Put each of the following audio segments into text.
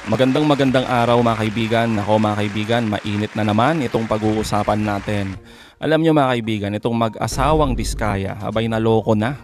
Magandang araw mga kaibigan. Ako mga kaibigan, mainit na naman itong pag-uusapan natin. Alam nyo mga kaibigan, itong mag-asawang Diskaya, abay naloko na.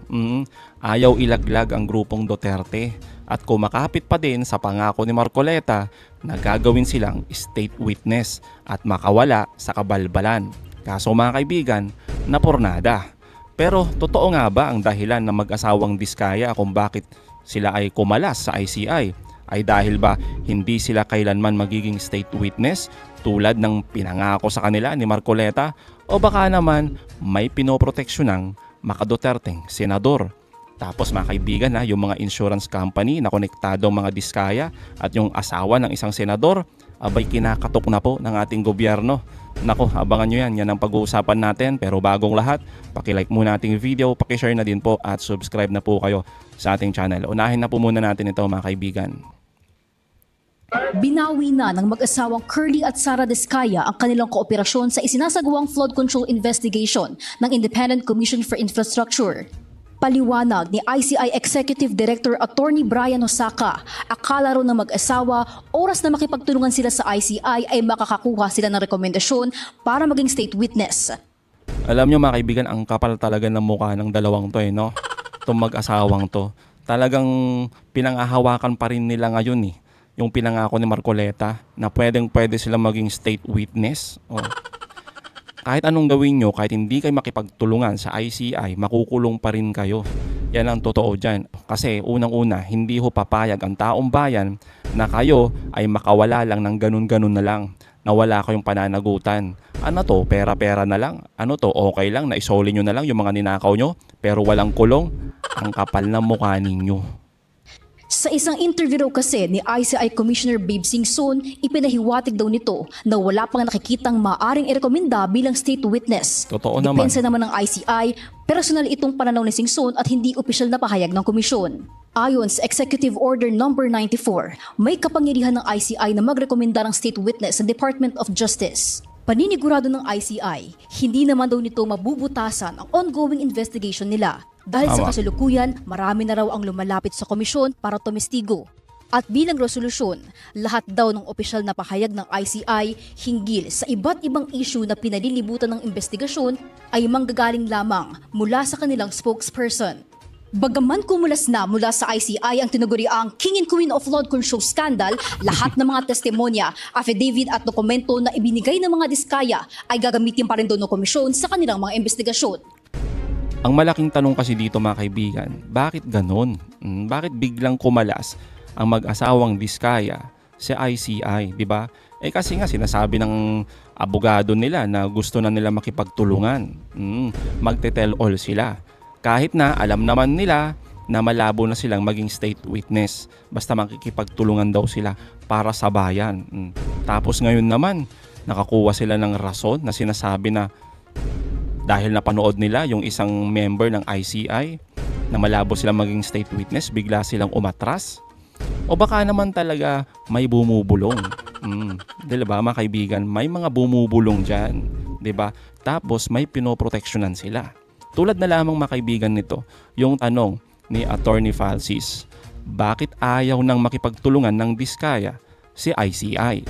Ayaw ilaglag ang grupong Duterte at kumakapit pa din sa pangako ni Marcoleta na gagawin silang state witness at makawala sa kabalbalan. Kaso mga kaibigan, napurnada. Pero totoo nga ba ang dahilan ng mag-asawang Diskaya kung bakit sila ay kumalas sa ICI? Ay dahil ba hindi sila kailanman magiging state witness tulad ng pinangako sa kanila ni Marcoleta, o baka naman may pinoproteksyon ng makaduterteng senador? Tapos mga kaibigan, yung mga insurance company na konektadong mga Diskaya at yung asawa ng isang senador, abay kinakatok na po ng ating gobyerno. Nako, abangan nyo yan ang pag-uusapan natin. Pero bagong lahat, pakilike muna ating video, pakishare na din po at subscribe na po kayo sa ating channel. Unahin na po muna natin ito mga kaibigan. Binawi na ng mag-asawang Curly at Sara Diskaya ang kanilang kooperasyon sa isinasagawang flood control investigation ng Independent Commission for Infrastructure. Paliwanag ni ICI Executive Director Attorney Brian Hosaka, akala ro ng mag-asawa oras na makipagtulungan sila sa ICI ay makakakuha sila ng rekomendasyon para maging state witness. Alam nyo mga kaibigan, ang kapal talaga ng mukha ng dalawang to no? Itong mag-asawang to. Talagang pinangahawakan pa rin nila ngayon yung pinangako ni Marcoleta na pwede sila maging state witness. Kahit anong gawin nyo, kahit hindi kayo makipagtulungan sa ICI, makukulong pa rin kayo. Yan ang totoo dyan. Kasi unang-una, hindi ho papayag ang taong bayan na kayo ay makawala lang ng ganun-ganun na lang, na wala kayong pananagutan. Ano to? Pera-pera na lang? Ano to? Okay lang na isoli nyo na lang yung mga ninakaw nyo pero walang kulong? Ang kapal ng mukha ninyo. Sa isang interview raw kasi ni ICI Commissioner Babe Singson, ipinahiwatig daw nito na wala pang nakikitang maaring irekomenda bilang state witness. Totoo naman. Depensa naman ng ICI, personal itong pananaw ni Singson at hindi opisyal na pahayag ng komisyon. Ayon sa Executive Order No. 94, may kapangyarihan ng ICI na magrekomenda ng state witness sa Department of Justice. Paninigurado ng ICI, hindi naman daw nito mabubutasan ang ongoing investigation nila. Dahil sa kasalukuyan, marami na raw ang lumalapit sa komisyon para tumestigo. At bilang resolusyon, lahat daw ng opisyal na pahayag ng ICI hinggil sa iba't ibang issue na pinalilibutan ng investigasyon ay manggagaling lamang mula sa kanilang spokesperson. Bagaman kumulas na mula sa ICI ang tinaguriang King and Queen of Flood Control Scandal, lahat ng mga testimonya, affidavit at dokumento na ibinigay ng mga Diskaya ay gagamitin pa rin daw ng komisyon sa kanilang mga investigasyon. Ang malaking tanong kasi dito mga kaibigan, bakit ganun? Bakit biglang kumalas ang mag-asawang Diskaya sa ICI, di ba? Kasi nga sinasabi ng abogado nila na gusto na nila makipagtulungan. Magte-tell all sila. Kahit na alam naman nila na malabo na silang maging state witness. Basta makikipagtulungan daw sila para sa bayan. Tapos ngayon naman, nakakuha sila ng rason na sinasabi na dahil napanood nila yung isang member ng ICI na malabo silang maging state witness, bigla silang umatras. O baka naman talaga may bumubulong. Diba mga kaibigan, may mga bumubulong dyan. Diba? Tapos may pinoproteksyonan sila. Tulad na lamang mga kaibigan nito, yung tanong ni Attorney Falsis, bakit ayaw nang makipagtulungan ng Diskaya si ICI?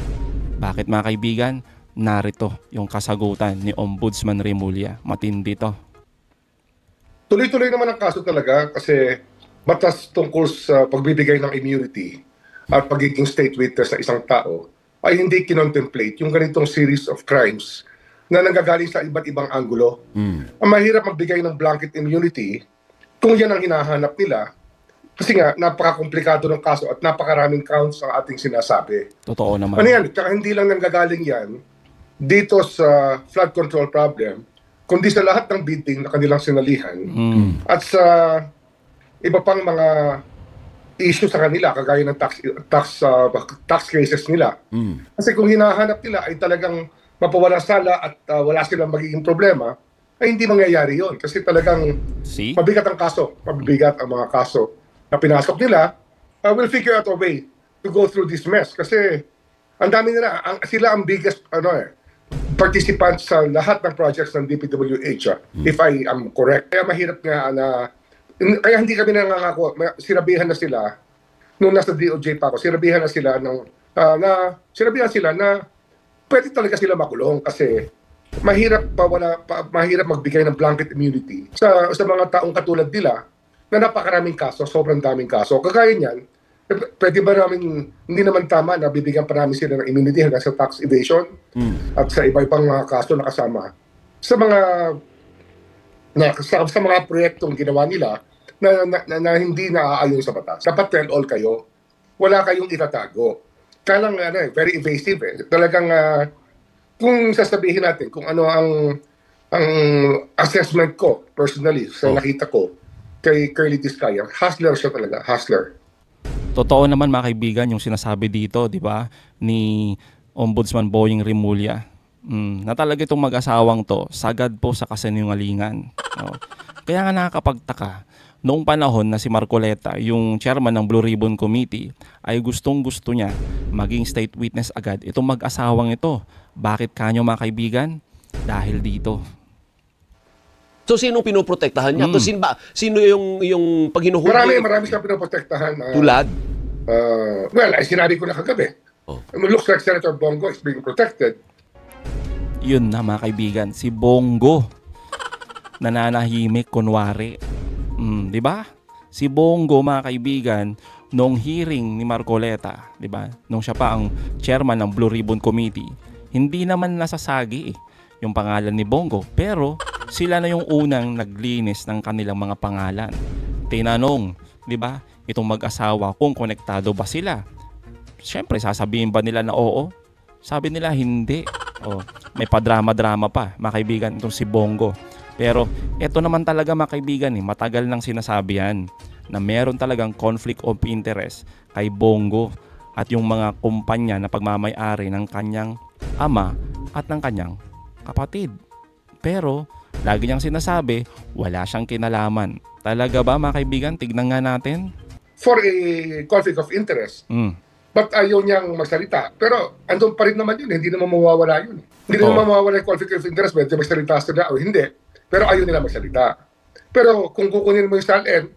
Bakit mga kaibigan? Narito yung kasagutan ni Ombudsman Remulla. Matindi to. Tuloy-tuloy naman ang kaso talaga kasi batas tungkol sa pagbibigay ng immunity at pagiging state witness sa isang tao ay hindi kinontemplate yung ganitong series of crimes na nanggagaling sa iba't ibang anggulo. Ang mahirap magbigay ng blanket immunity kung yan ang hinahanap nila kasi nga napaka-komplikado ng kaso at napakaraming counts ang ating sinasabi. Totoo naman. Ano yan? Tsaka hindi lang nanggagaling yan dito sa flood control problem, kundi sa lahat ng bidding na kanilang sinalihan at sa iba pang mga issue sa kanila, kagaya ng tax cases nila. Kasi kung hinahanap nila ay talagang mapawalang sala at wala silang magiging problema, ay hindi mangyayari yon kasi talagang mabigat ang kaso, mabibigat ang mga kaso na pinasok nila. We'll figure out a way to go through this mess kasi ang dami nila, sila ang biggest participants sa lahat ng projects ng DPWH, if I am correct. Kaya mahirap nga na, kaya hindi kami nangangako, sinabihan na sila, nung nasa DOJ pa ako, sinabihan na sila ng na sinabihan sila na pwede talaga sila makulong kasi mahirap magbigay ng blanket immunity sa mga taong katulad nila na napakaraming kaso, sobrang daming kaso. Kagaya niyan, pwede ba namin, hindi naman tama na bibigyan pa namin sila ng immunity hanggang sa tax evasion at sa iba-ibang mga kaso na kasama sa mga proyektong ginawa nila na hindi naaayon sa batas. Dapat tell all kayo. Wala kayong itatago. Kaya lang, very evasive eh. Talagang, kung sasabihin natin kung ano ang assessment ko, personally, sa nakita ko, kay Curly Discaya, hustler siya talaga, hustler. Totoo naman mga kaibigan yung sinasabi dito, di ba, ni Ombudsman Boying Rimulya. Na talaga itong mag-asawang to, sagad po sa kasinungalingan. No? Kaya nga nakakapagtaka, noong panahon na si Marcoleta, yung chairman ng Blue Ribbon Committee, ay gustong-gusto niya maging state witness agad itong mag-asawang ito. Bakit kanyo mga kaibigan? Dahil dito. So sino pinoprotektahan niya? Sino yung pag hinuhuli? Marami siyang pinoprotektahan. Tulad? Well, ay sinabi ko na kagabi. It looks like Senator Bongo is being protected. Yun na mga kaibigan, si Bongo. Nananahimik kunwari. Di ba? Si Bongo mga kaibigan, noong hearing ni Marcoleta, di ba? Nung siya pa ang chairman ng Blue Ribbon Committee, hindi naman nasasagi yung pangalan ni Bongo, pero sila na yung unang naglinis ng kanilang mga pangalan. Tinanong, di ba, itong mag-asawa kung konektado ba sila. Siyempre, sasabihin ba nila na oo? Sabi nila hindi. May padrama-drama pa, mga kaibigan, itong si Bongo. Pero ito naman talaga mga kaibigan, matagal nang sinasabi yan na meron talagang conflict of interest kay Bongo at yung mga kumpanya na pagmamay-ari ng kanyang ama at ng kanyang kapatid. Pero lagi niyang sinasabi, wala siyang kinalaman. Talaga ba mga kaibigan? Tignan nga natin. For a conflict of interest. But ayaw niyang magsalita. Pero andun pa rin naman yun. Hindi naman mawawala yun. Hindi naman mawawala yung conflict of interest. Pwede magsalita sila o hindi. Pero ayaw nila magsalita. Pero kung kukunin mo yung SALN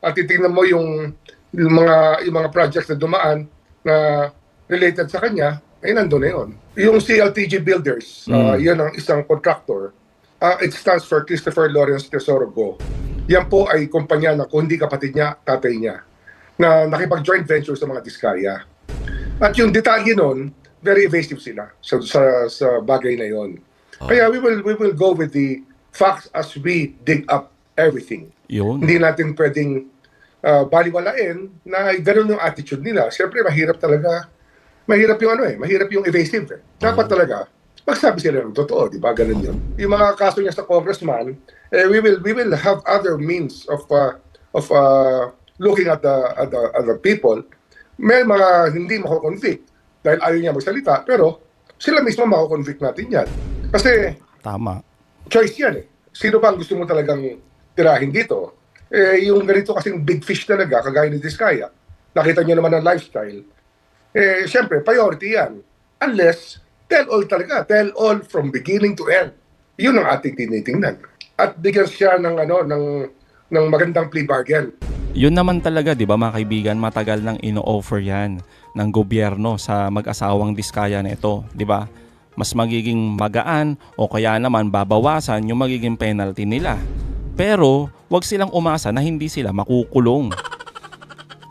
at titingnan mo yung mga projects na dumaan na related sa kanya, ay nandun na yun. Yung CLTG Builders, yan ang isang contractor. It stands for Christopher Lawrence Tesoro Go. Yan po ay kumpanya na kung hindi kapatid niya, tatay niya, na nakipag-joint venture sa mga Diskaya. At yung detalye nun, very evasive sila sa bagay na yon. Kaya we will go with the facts as we dig up everything. Yun. Hindi natin pwedeng baliwalain na gano'n yung attitude nila. Siyempre, mahirap yung evasive. Dapat talaga, magsabi sila ng totoo, di ba? Ganun yun. Yung mga kaso niya sa congressman, we will have other means of looking at the people. May mga hindi mako-convict dahil ayaw niya magsalita, pero sila mismo mako-convict natin yan. Kasi tama. Choice yan eh. Sino pa ang gusto mo talagang tirahin dito? Yung ganito kasing big fish talaga, kagaya ni Diskaya, nakita niyo naman ang lifestyle. Siyempre, priority yan. Unless, tell all from beginning to end. Yun ang ating tinitingnan. At bigyan siya ng magandang plea bargain. Yun naman talaga, di ba mga kaibigan, matagal nang ino-offer yan ng gobyerno sa mag-asawang Diskaya na ito, di ba? Mas magiging magaan o kaya naman babawasan yung magiging penalty nila. Pero wag silang umasa na hindi sila makukulong.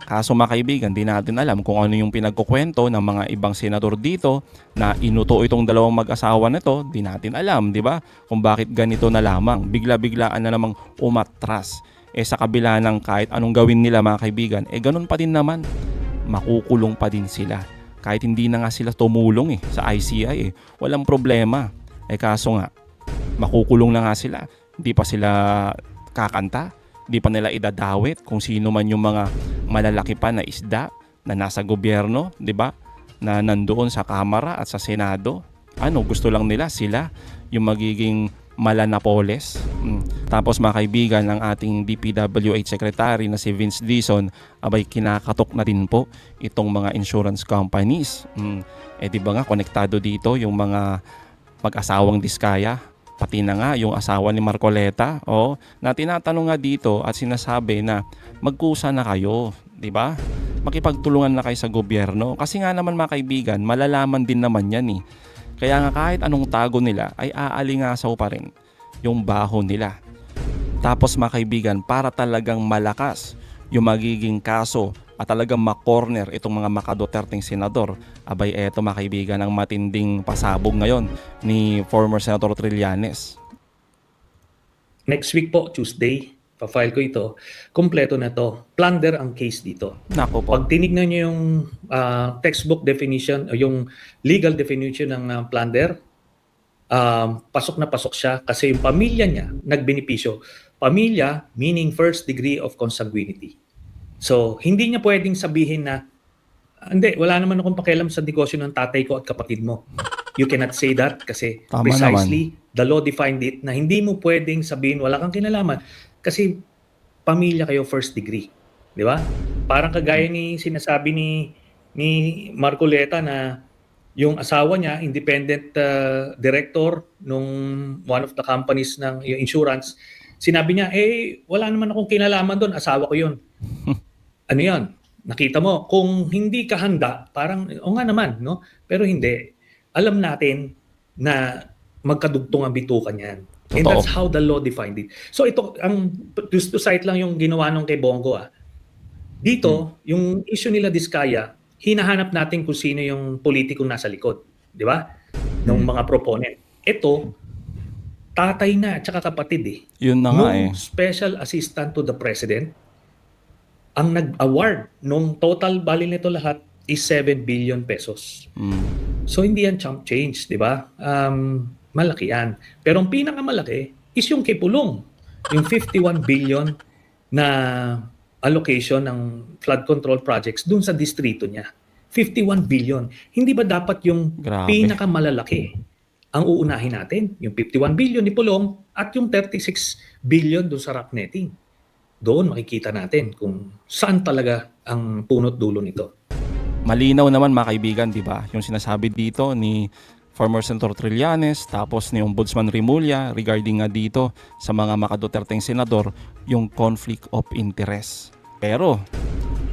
Kaso mga kaibigan, di natin alam kung ano yung pinagkukwento ng mga ibang senador dito na inuto itong dalawang mag-asawa na ito. Di natin alam, di ba? Kung bakit ganito na lamang. Bigla-biglaan na namang umatras. Sa kabila ng kahit anong gawin nila mga kaibigan, ganun pa din naman. Makukulong pa din sila. Kahit hindi na nga sila tumulong sa ICI walang problema. Kaso nga, makukulong na nga sila. Hindi pa sila kakanta. Hindi pa nila idadawit kung sino man yung mga malalaki pa na isda na nasa gobyerno, di ba? Na nandoon sa Kamara at sa Senado. Gusto lang nila sila yung magiging Malanapoles. Tapos mga kaibigan, ang ating DPWH Secretary na si Vince Dizon, abay kinakatok na din po itong mga insurance companies. Di ba nga konektado dito yung mga mag-asawang Diskaya, pati na nga yung asawa ni Marcoleta, na tinatanong nga dito at sinasabi na magkusa na kayo, di ba? makipagtulungan na kayo sa gobyerno. Kasi nga naman mga kaibigan, malalaman din naman yan eh. Kaya nga kahit anong tago nila ay aalingasaw pa rin yung baho nila. Tapos mga kaibigan, para talagang malakas yung magiging kaso at talagang makorner itong mga makaduterteng senador, abay eto mga kaibigan ang matinding pasabog ngayon ni former Senator Trillanes. Next week po, Tuesday, pa-file ko ito. Kompleto na to. Plunder ang case dito. Nako po. Pag tinignan nyo yung textbook definition o yung legal definition ng plunder, pasok na pasok siya kasi yung pamilya niya nagbenepisyo. Pamilya meaning first degree of consanguinity. So, hindi niya pwedeng sabihin na hindi, wala naman akong pakialam sa negosyo ng tatay ko at kapatid mo. You cannot say that kasi Tama precisely the law defined it na hindi mo pwedeng sabihin wala kang kinalaman kasi pamilya kayo first degree. Di ba? Parang kagaya ni sinasabi ni Marcoleta na yung asawa niya, independent director nung one of the companies ng yung insurance, sinabi niya, wala naman akong kinalaman doon, asawa ko yun. Ano yun? Nakita mo, kung hindi ka handa, parang, o nga naman, no? Pero hindi. Alam natin na magkadugtong ang bitukan yan. And Totoo. that's how the law defined it. So ito, just to cite lang yung ginawa nung kay Bongo. Dito, yung issue nila Diskaya, hinahanap natin kung sino yung politikong nasa likod. Di ba? Ng mga proponent. Ito, tatay na at saka kapatid eh. Yun na nga eh. Nung special assistant to the president, ang nag-award nung total bali nito lahat is 7 billion pesos. So hindi yan chump change, di ba? Malaki yan. Pero ang pinakamalaki is yung kay Pulong. Yung 51 billion na allocation ng flood control projects dun sa distrito niya. 51 billion. Hindi ba dapat yung Grabe. pinakamalalaki ang uunahin natin? Yung 51 billion ni Pulong at yung 36 billion dun sa rock netting. Doon makikita natin kung saan talaga ang punot dulo nito. Malinaw naman mga kaibigan, di ba? Yung sinasabi dito ni former Senator Trillanes, tapos ni Ombudsman Rimulya regarding nga dito sa mga makaduterteng senador, yung conflict of interest. Pero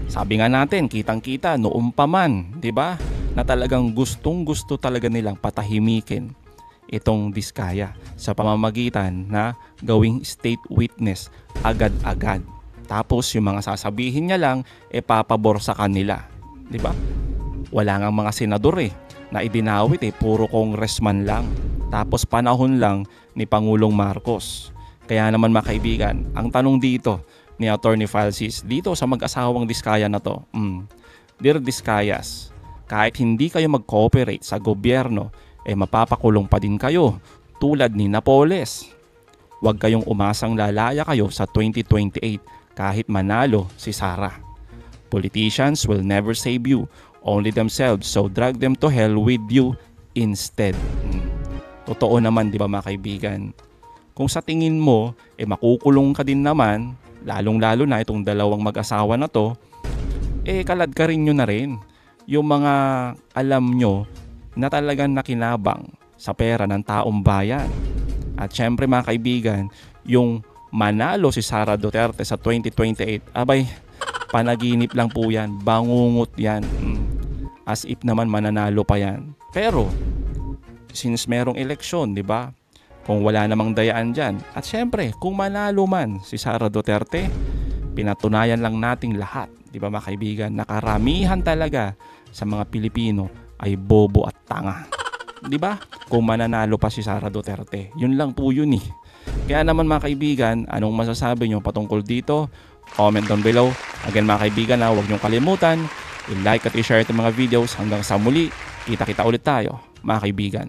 sabi nga natin, kitang-kita noong pa man, di ba? Na talagang gustong-gusto talaga nilang patahimikin itong Diskaya sa pamamagitan na gawing state witness agad-agad. Tapos yung mga sasabihin niya lang papabor sa kanila. 'Di ba? Wala ngang mga senador na idinawit puro congressman lang. Tapos panahon lang ni Pangulong Marcos. Kaya naman mga kaibigan, ang tanong dito ni Attorney Falsis dito sa mag-asawang Diskaya na to, Dear Diskayas, kahit hindi kayo mag-cooperate sa gobyerno, mapapakulong pa din kayo tulad ni Napoles. Huwag kayong umasang lalaya kayo sa 2028 kahit manalo si Sara. Politicians will never save you, only themselves, so drag them to hell with you instead. Totoo naman, di ba mga kaibigan? Kung sa tingin mo, makukulong ka din naman, lalong-lalo na itong dalawang mag-asawa na to, kalad ka rin nyo na rin yung mga alam nyo na talagang nakinabang sa pera ng taong bayan. At syempre mga kaibigan, yung manalo si Sara Duterte sa 2028, abay, panaginip lang po yan, bangungot yan. As if naman mananalo pa yan. Pero, since merong eleksyon, di ba? Kung wala namang dayaan dyan. At syempre, kung manalo man si Sara Duterte, pinatunayan lang nating lahat, di ba mga kaibigan, nakaramihan talaga sa mga Pilipino ay bobo at tanga. Di ba? Kung mananalo pa si Sara Duterte. Yun lang po yun eh. Kaya naman mga kaibigan, anong masasabi nyo patungkol dito? Comment down below. Again mga kaibigan, huwag niyong kalimutan i-like at i-share itong mga videos. Hanggang sa muli, kita-kita ulit tayo mga kaibigan.